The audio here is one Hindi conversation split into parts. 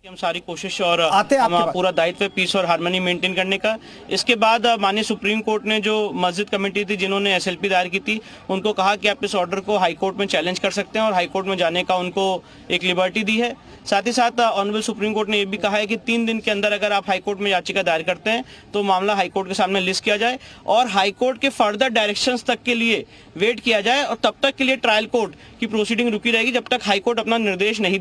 हम सारी कोशिश और हम पूरा दायित्व पीस और हार्मनी मेंटेन करने का। इसके बाद माननीय सुप्रीम कोर्ट ने जो मस्जिद कमेटी थी जिन्होंने एसएलपी दायर की थी उनको कहा कि आप इस ऑर्डर को हाई कोर्ट में चैलेंज कर सकते हैं और हाई कोर्ट में जाने का उनको एक लिबर्टी दी है। साथ ही साथ ऑनरेबल सुप्रीम कोर्ट ने ये भी कहा है कि 3 दिन के अंदर अगर आप हाई कोर्ट में याचिका दायर करते हैं तो मामला हाई कोर्ट के सामने लिस्ट किया जाए और हाई कोर्ट के फर्दर डायरेक्शंस तक के लिए वेट किया जाए और तब तक के लिए ट्रायल कोर्ट की प्रोसीडिंग रुकी रहेगी जब तक हाई कोर्ट अपना निर्देश नहीं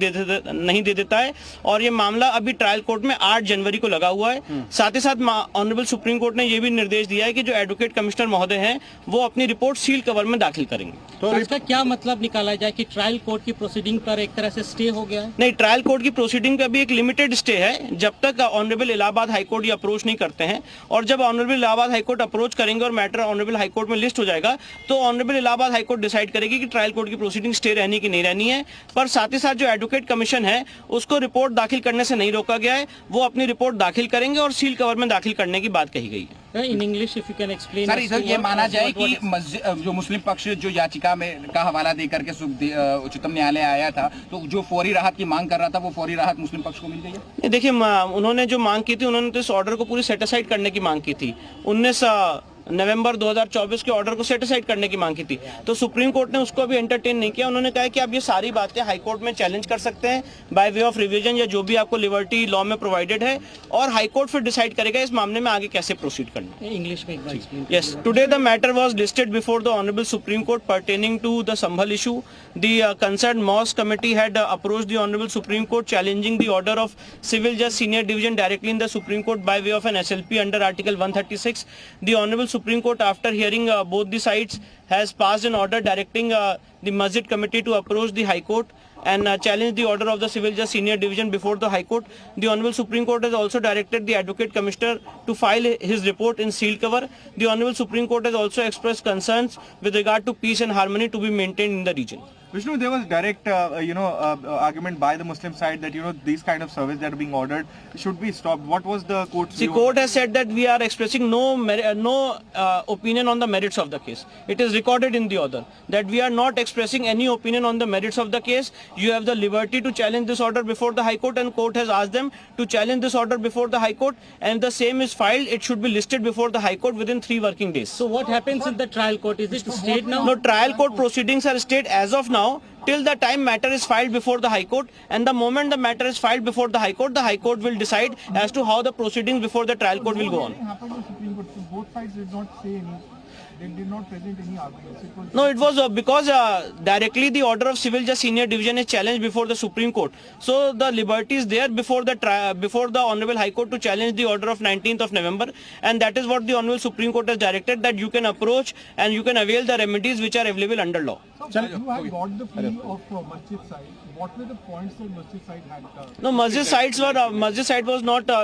दे देता है। और ये मामला अभी ट्रायल कोर्ट में 8 जनवरी को लगा हुआ है। साथ ही साथ ऑनरेबल सुप्रीम कोर्ट ने यह भी निर्देश दिया है कि जो एडवोकेट कमिश्नर महोदय हैं वो अपनी रिपोर्ट सील कवर में दाखिल करेंगे। तो इसका क्या मतलब निकाला जाए कि ट्रायल कोर्ट की प्रोसीडिंग पर एक तरह से स्टे हो गया है? नहीं, ट्रायल कोर्ट की प्रोसीडिंग का भी एक लिमिटेड स्टे है जब तक ऑनरेबल इलाहाबाद हाईकोर्ट ये अप्रोच नहीं करते हैं। और जब ऑनरेबल इलाहाबाद हाईकोर्ट अप्रोच करेंगे और मैटर ऑनरेबल हाईकोर्ट में लिस्ट हो जाएगा तो ऑनरेबल इलाहाबाद हाईकोर्ट डिसाइड करेगी कि ट्रायल कोर्ट की प्रोसीडिंग स्टे रहनी कि नहीं रहनी है। पर साथ ही साथ जो एडवोकेट कमीशन है उसको रिपोर्ट दाखिल करने से नहीं रोका गया है, वो अपनी रिपोर्ट दाखिल करेंगे और सील कवर में दाखिल करने की बात कही गई है। In English if you can explain. Sir ये माना जाए कि जो मुस्लिम पक्ष जो याचिका में का हवाला देकर के उच्चतम न्यायालय आया था तो जो फौरी राहत की मांग कर रहा था वो फौरी राहत मुस्लिम पक्ष को मिल गई है? देखिए, उन्होंने जो मांग की थी उन्होंने तो इस ऑर्डर को पूरी सेट असाइड करने की मांग की थी। 19 नवंबर 2024 के ऑर्डर को सेट असाइड करने की मांग की थी तो सुप्रीम कोर्ट ने उसको अभी एंटरटेन नहीं किया। उन्होंने कहा कि आप ये सारी बातें हाई कोर्ट में चैलेंज कर सकते हैं बाय वे ऑफ रिवीजन या जो भी आपको लिबर्टी लॉ में प्रोवाइडेड है और हाई कोर्ट फिर डिसाइड करेगा इस मामले में आगे कैसे प्रोसीड करना है। इंग्लिश में एक बार explain. Yes, today the matter was listed before the honourable supreme Court pertaining to the Sambhal issue. The concerned mosque committee had approached the honourable supreme Court challenging the order of civil जज senior division directly in the Supreme Court by way of an SLP under article 136। द ऑनरेबल सुप्रीम कोर्ट आफ्टर hearing both the sides has passed an order directing the Masjid committee to approach the High Court and challenge the order of the Civil Judge Senior Division before the High Court. The Honorable Supreme Court has also directed the Advocate Commissioner to file his report in sealed cover. The Honorable Supreme Court has also expressed concerns with regard to peace and harmony to be maintained in the region. Vishnu, there was direct, argument by the Muslim side that these kind of surveys that are being ordered should be stopped. What was the court's view? The court has said that we are expressing no opinion on the merits of the case. It is recorded in the order that we are not expressing any opinion on the merits of the case. You have the liberty to challenge this order before the High Court, and court has asked them to challenge this order before the High Court, and if the same is filed, it should be listed before the High Court within 3 working days. So what happens in the trial court? Is it stayed now? No, trial court proceedings are stayed as of now till the time matter is filed before the High Court, and the moment the matter is filed before the High Court will decide as to how the proceedings before the trial court will go on. Both sides did not say any. They did not present any arguments. No, it was because directly the order of Civil Judge Senior Division is challenged before the Supreme Court. So the liberty is there before the Honorable High Court to challenge the order of 19th of November, and that is what the Honorable Supreme Court has directed, that you can approach and you can avail the remedies which are available under law. So you have got the plea of Masjid side. What were the points that Masjid side had? No, Masjid side was not.